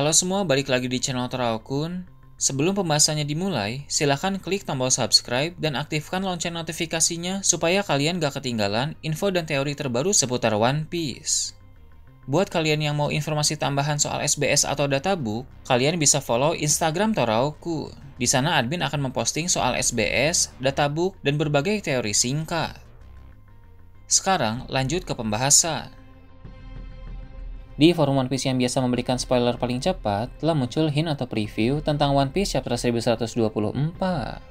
Halo semua, balik lagi di channel Toraokun. Sebelum pembahasannya dimulai, silahkan klik tombol subscribe dan aktifkan lonceng notifikasinya supaya kalian gak ketinggalan info dan teori terbaru seputar One Piece. Buat kalian yang mau informasi tambahan soal SBS atau databook, kalian bisa follow Instagram Toraokun. Di sana admin akan memposting soal SBS, databook, dan berbagai teori singkat. Sekarang lanjut ke pembahasan. Di forum One Piece yang biasa memberikan spoiler paling cepat, telah muncul hint atau preview tentang One Piece chapter 1124.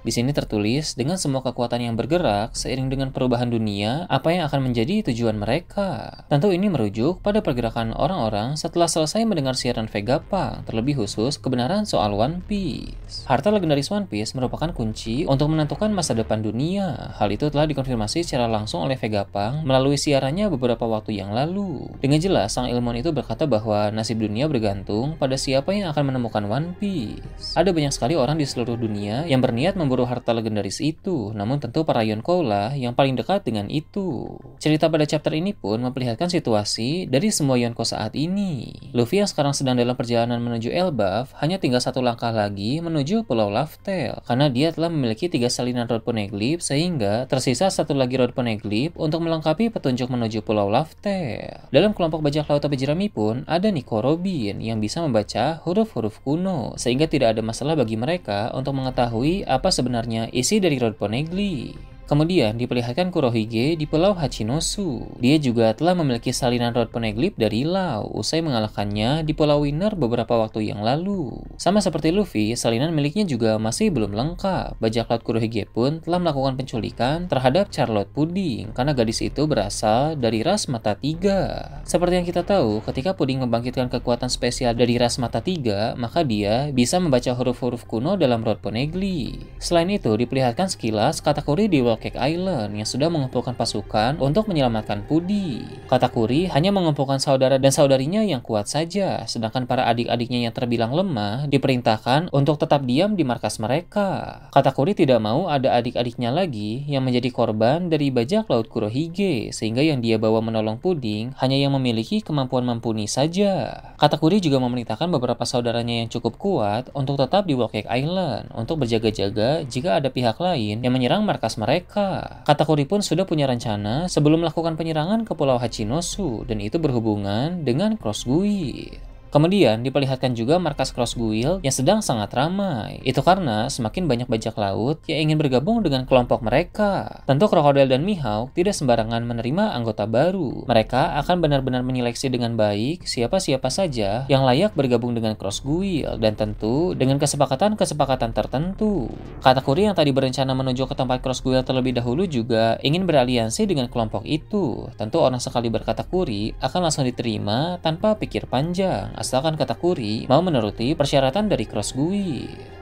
Di sini tertulis, dengan semua kekuatan yang bergerak, seiring dengan perubahan dunia, apa yang akan menjadi tujuan mereka. Tentu ini merujuk pada pergerakan orang-orang setelah selesai mendengar siaran Vegapunk, terlebih khusus kebenaran soal One Piece. Harta legendaris One Piece merupakan kunci untuk menentukan masa depan dunia. Hal itu telah dikonfirmasi secara langsung oleh Vegapunk melalui siarannya beberapa waktu yang lalu. Dengan jelas, sang ilmuwan itu berkata bahwa nasib dunia bergantung pada siapa yang akan menemukan One Piece. Ada banyak sekali orang di seluruh dunia yang berniat memburu harta legendaris itu, namun tentu para Yonkou lah yang paling dekat dengan itu. Cerita pada chapter ini pun memperlihatkan situasi dari semua Yonkou saat ini. Luffy yang sekarang sedang dalam perjalanan menuju Elbaf hanya tinggal satu langkah lagi menuju Pulau Laugh-Tale, karena dia telah memiliki 3 salinan Road Poneglyph sehingga tersisa satu lagi Road Poneglyph untuk melengkapi petunjuk menuju Pulau Laugh-Tale. Dalam kelompok bajak laut Tobi Jerami pun ada Nico Robin yang bisa membaca huruf-huruf kuno, sehingga tidak ada masalah bagi mereka untuk mengetahui apa sebenarnya isi dari Road Poneglyph. Kemudian diperlihatkan Kurohige di Pulau Hachinosu. Dia juga telah memiliki salinan Road Poneglyph dari Lau usai mengalahkannya di Pulau Winner beberapa waktu yang lalu. Sama seperti Luffy, salinan miliknya juga masih belum lengkap. Bajak laut Kurohige pun telah melakukan penculikan terhadap Charlotte Pudding karena gadis itu berasal dari ras Mata Tiga. Seperti yang kita tahu, ketika Pudding membangkitkan kekuatan spesial dari ras Mata Tiga, maka dia bisa membaca huruf-huruf kuno dalam Road Poneglyph. Selain itu, diperlihatkan sekilas Katakuri di Cake Island yang sudah mengumpulkan pasukan untuk menyelamatkan Pudding. Katakuri hanya mengumpulkan saudara dan saudarinya yang kuat saja, sedangkan para adik-adiknya yang terbilang lemah diperintahkan untuk tetap diam di markas mereka. Katakuri tidak mau ada adik-adiknya lagi yang menjadi korban dari bajak laut Kurohige, sehingga yang dia bawa menolong Pudding hanya yang memiliki kemampuan mumpuni saja. Katakuri juga memerintahkan beberapa saudaranya yang cukup kuat untuk tetap di Cake Island untuk berjaga-jaga jika ada pihak lain yang menyerang markas mereka. Katakuri pun sudah punya rencana sebelum melakukan penyerangan ke Pulau Hachinosu, dan itu berhubungan dengan Cross Guild. Kemudian diperlihatkan juga markas Cross Guild yang sedang sangat ramai. Itu karena semakin banyak bajak laut yang ingin bergabung dengan kelompok mereka. Tentu Crocodile dan Mihawk tidak sembarangan menerima anggota baru. Mereka akan benar-benar menyeleksi dengan baik siapa-siapa saja yang layak bergabung dengan Cross Guild, dan tentu dengan kesepakatan-kesepakatan tertentu. Katakuri yang tadi berencana menuju ke tempat Cross Guild terlebih dahulu juga ingin beraliansi dengan kelompok itu. Tentu orang sekali berkatakuri akan langsung diterima tanpa pikir panjang, asalkan Katakuri mau menuruti persyaratan dari Cross Guild.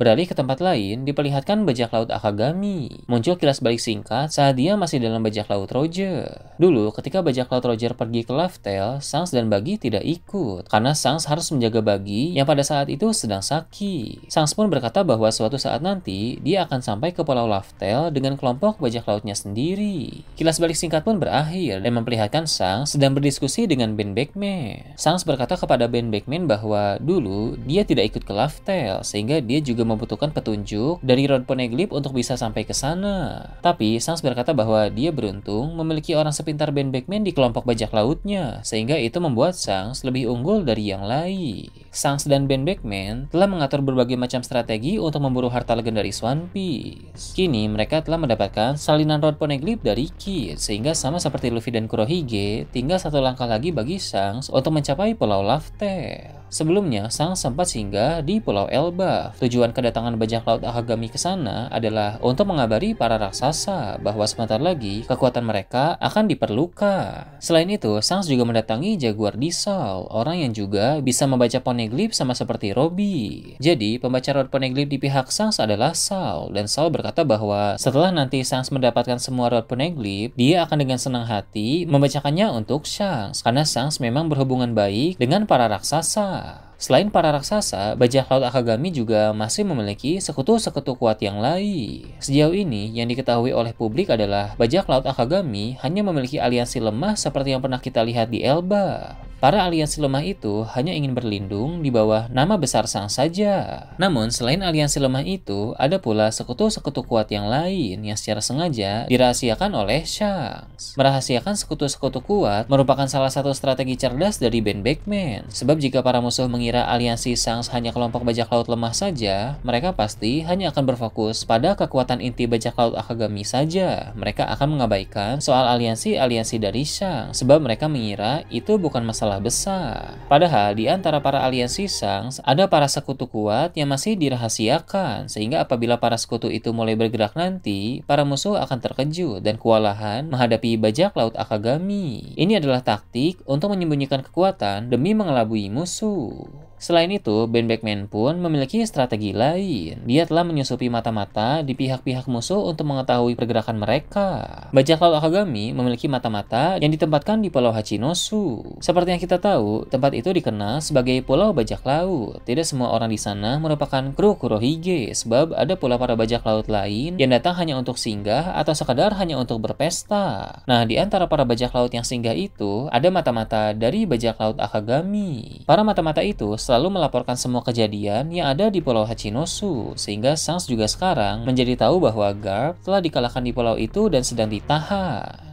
Beralih ke tempat lain, diperlihatkan bajak laut Akagami. Muncul kilas balik singkat saat dia masih dalam bajak laut Roger. Dulu, ketika bajak laut Roger pergi ke Laugh-Tale, Shanks dan Buggy tidak ikut, karena Shanks harus menjaga Buggy yang pada saat itu sedang sakit. Shanks pun berkata bahwa suatu saat nanti, dia akan sampai ke Pulau Laugh-Tale dengan kelompok bajak lautnya sendiri. Kilas balik singkat pun berakhir dan memperlihatkan Shanks sedang berdiskusi dengan Ben Beckman. Shanks berkata kepada Ben Beckman bahwa dulu dia tidak ikut ke Laugh-Tale, sehingga dia juga membutuhkan petunjuk dari Road Poneglyph untuk bisa sampai ke sana. Tapi Shanks berkata bahwa dia beruntung memiliki orang sepintar Ben Beckman di kelompok bajak lautnya, sehingga itu membuat Shanks lebih unggul dari yang lain. Shanks dan Ben Beckman telah mengatur berbagai macam strategi untuk memburu harta legendaris One Piece. Kini mereka telah mendapatkan salinan Road Poneglyph dari Kid, sehingga sama seperti Luffy dan Kurohige, tinggal satu langkah lagi bagi Shanks untuk mencapai Pulau Laugh-Tale. Sebelumnya, Shanks sempat singgah di Pulau Elbaf. Tujuan kedatangan bajak laut Akagami ke sana adalah untuk mengabari para raksasa bahwa sebentar lagi kekuatan mereka akan diperlukan. Selain itu, Shanks juga mendatangi Jaguar Diesel, orang yang juga bisa membaca Poneglyph sama seperti Robby. Jadi, pembaca Road Poneglyph di pihak Shanks adalah Saul, dan Saul berkata bahwa setelah nanti Shanks mendapatkan semua Road Poneglyph, dia akan dengan senang hati membacakannya untuk Shanks, karena Shanks memang berhubungan baik dengan para raksasa. Selain para raksasa, bajak laut Akagami juga masih memiliki sekutu-sekutu kuat yang lain. Sejauh ini, yang diketahui oleh publik adalah bajak laut Akagami hanya memiliki aliansi lemah seperti yang pernah kita lihat di Elbaf. Para aliansi lemah itu hanya ingin berlindung di bawah nama besar Shanks saja. Namun, selain aliansi lemah itu, ada pula sekutu-sekutu kuat yang lain yang secara sengaja dirahasiakan oleh Shanks. Merahasiakan sekutu-sekutu kuat merupakan salah satu strategi cerdas dari Ben Beckman. Sebab jika para musuh mengira aliansi Shanks hanya kelompok bajak laut lemah saja, mereka pasti hanya akan berfokus pada kekuatan inti bajak laut Akagami saja. Mereka akan mengabaikan soal aliansi-aliansi dari Shanks, sebab mereka mengira itu bukan masalah besar. Padahal di antara para aliansi Shanks ada para sekutu kuat yang masih dirahasiakan, sehingga apabila para sekutu itu mulai bergerak nanti, para musuh akan terkejut dan kewalahan menghadapi bajak laut Akagami. Ini adalah taktik untuk menyembunyikan kekuatan demi mengelabui musuh. Selain itu, Ben Beckman pun memiliki strategi lain. Dia telah menyusupi mata-mata di pihak-pihak musuh untuk mengetahui pergerakan mereka. Bajak laut Akagami memiliki mata-mata yang ditempatkan di Pulau Hachinosu. Seperti yang kita tahu, tempat itu dikenal sebagai Pulau Bajak Laut. Tidak semua orang di sana merupakan kru Kurohige, sebab ada pula para bajak laut lain yang datang hanya untuk singgah atau sekadar hanya untuk berpesta. Nah, di antara para bajak laut yang singgah itu, ada mata-mata dari bajak laut Akagami. Para mata-mata itu selalu melaporkan semua kejadian yang ada di Pulau Hachinosu, sehingga Shanks juga sekarang menjadi tahu bahwa Garp telah dikalahkan di pulau itu dan sedang ditahan.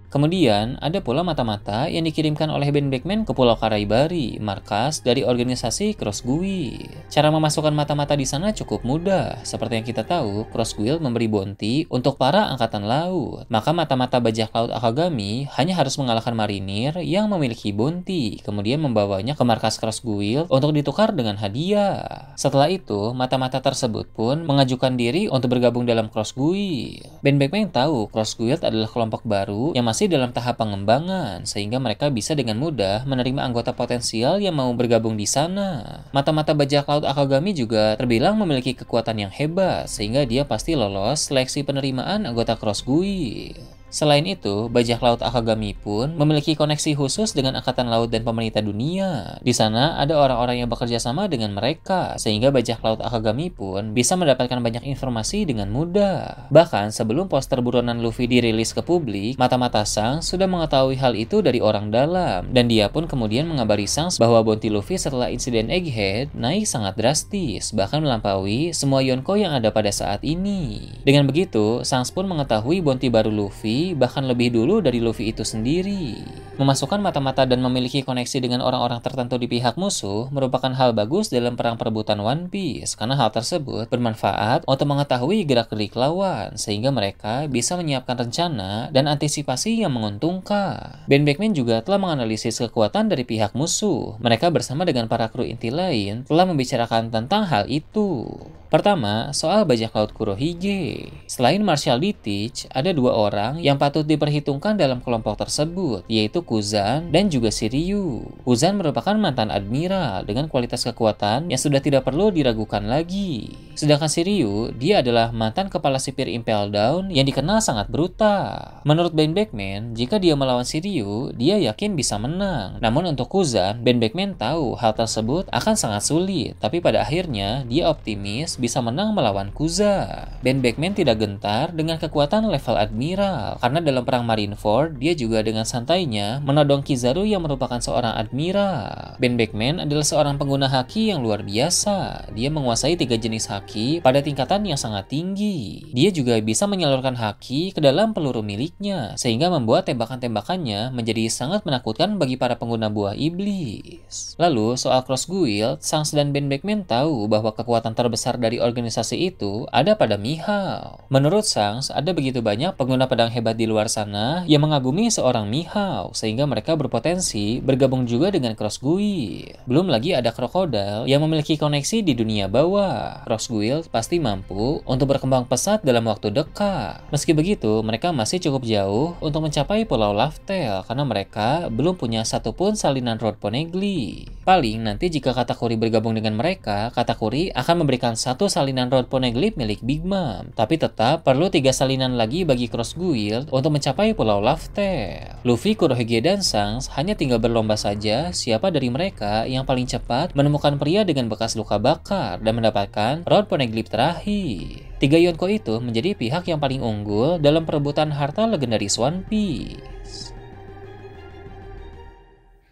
Kemudian, ada pula mata-mata yang dikirimkan oleh Ben Beckman ke Pulau Karaibari, markas dari organisasi Crossguild. Cara memasukkan mata-mata di sana cukup mudah. Seperti yang kita tahu, Crossguild memberi bounty untuk para angkatan laut. Maka mata-mata bajak laut Akagami hanya harus mengalahkan marinir yang memiliki bounty, kemudian membawanya ke markas Crossguild untuk ditukar dengan hadiah. Setelah itu, mata-mata tersebut pun mengajukan diri untuk bergabung dalam Crossguild. Ben Beckman tahu Crossguild adalah kelompok baru yang masih dalam tahap pengembangan, sehingga mereka bisa dengan mudah menerima anggota potensial yang mau bergabung di sana. Mata-mata bajak laut Akagami juga terbilang memiliki kekuatan yang hebat, sehingga dia pasti lolos seleksi penerimaan anggota Crossguild. Selain itu, bajak laut Akagami pun memiliki koneksi khusus dengan Angkatan Laut dan pemerintah dunia. Di sana ada orang-orang yang bekerja sama dengan mereka, sehingga bajak laut Akagami pun bisa mendapatkan banyak informasi dengan mudah. Bahkan sebelum poster buronan Luffy dirilis ke publik, mata-mata Shanks sudah mengetahui hal itu dari orang dalam, dan dia pun kemudian mengabari Shanks bahwa bounty Luffy setelah insiden Egghead naik sangat drastis, bahkan melampaui semua Yonko yang ada pada saat ini. Dengan begitu, Shanks pun mengetahui bounty baru Luffy bahkan lebih dulu dari Luffy itu sendiri. Memasukkan mata-mata dan memiliki koneksi dengan orang-orang tertentu di pihak musuh merupakan hal bagus dalam perang perebutan One Piece, karena hal tersebut bermanfaat untuk mengetahui gerak-gerik lawan, sehingga mereka bisa menyiapkan rencana dan antisipasi yang menguntungkan. Ben Beckman juga telah menganalisis kekuatan dari pihak musuh. Mereka bersama dengan para kru inti lain telah membicarakan tentang hal itu. Pertama, soal bajak laut Kurohige. Selain Marshal Ditich, ada dua orang yang patut diperhitungkan dalam kelompok tersebut, yaitu Kuzan dan juga Shiryu. Kuzan merupakan mantan admiral dengan kualitas kekuatan yang sudah tidak perlu diragukan lagi. Sedangkan Shiryu, dia adalah mantan kepala sipir Impel Down yang dikenal sangat brutal. Menurut Ben Beckman, jika dia melawan Shiryu, dia yakin bisa menang. Namun untuk Kuzan, Ben Beckman tahu hal tersebut akan sangat sulit, tapi pada akhirnya dia optimis bisa menang melawan Kuzan. Ben Beckman tidak gentar dengan kekuatan level admiral, karena dalam perang Marineford, dia juga dengan santainya menodong Kizaru yang merupakan seorang admiral. Ben Beckman adalah seorang pengguna haki yang luar biasa. Dia menguasai 3 jenis haki pada tingkatan yang sangat tinggi. Dia juga bisa menyalurkan haki ke dalam peluru miliknya, sehingga membuat tembakan-tembakannya menjadi sangat menakutkan bagi para pengguna buah iblis. Lalu, soal Crossguild, Shanks dan Ben Beckman tahu bahwa kekuatan terbesar dari organisasi itu ada pada Mihawk. Menurut Shanks, ada begitu banyak pengguna pedang hebat di luar sana yang mengagumi seorang Mihawk, sehingga mereka berpotensi bergabung juga dengan Crossguild. Belum lagi ada Crocodile yang memiliki koneksi di dunia bawah. Crossguild pasti mampu untuk berkembang pesat dalam waktu dekat. Meski begitu, mereka masih cukup jauh untuk mencapai Pulau Laftel karena mereka belum punya satupun salinan Road Poneglyph. Paling nanti jika Katakuri bergabung dengan mereka, Katakuri akan memberikan satu salinan Road Poneglyph milik Big Mom, tapi tetap perlu 3 salinan lagi bagi Crossguild untuk mencapai Pulau Laftel. Luffy, Kurohige, dan Shanks hanya tinggal berlomba saja siapa dari mereka yang paling cepat menemukan pria dengan bekas luka bakar dan mendapatkan Road Poneglyph terakhir. 3 Yonko itu menjadi pihak yang paling unggul dalam perebutan harta legendaris One Piece.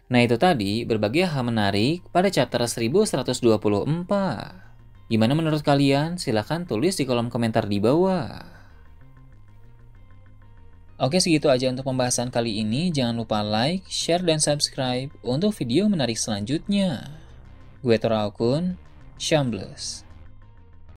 Nah itu tadi berbagai hal menarik pada chapter 1124. Gimana menurut kalian? Silahkan tulis di kolom komentar di bawah. Oke, segitu aja untuk pembahasan kali ini. Jangan lupa like, share, dan subscribe untuk video menarik selanjutnya. Gue Tora Okun, Shambles.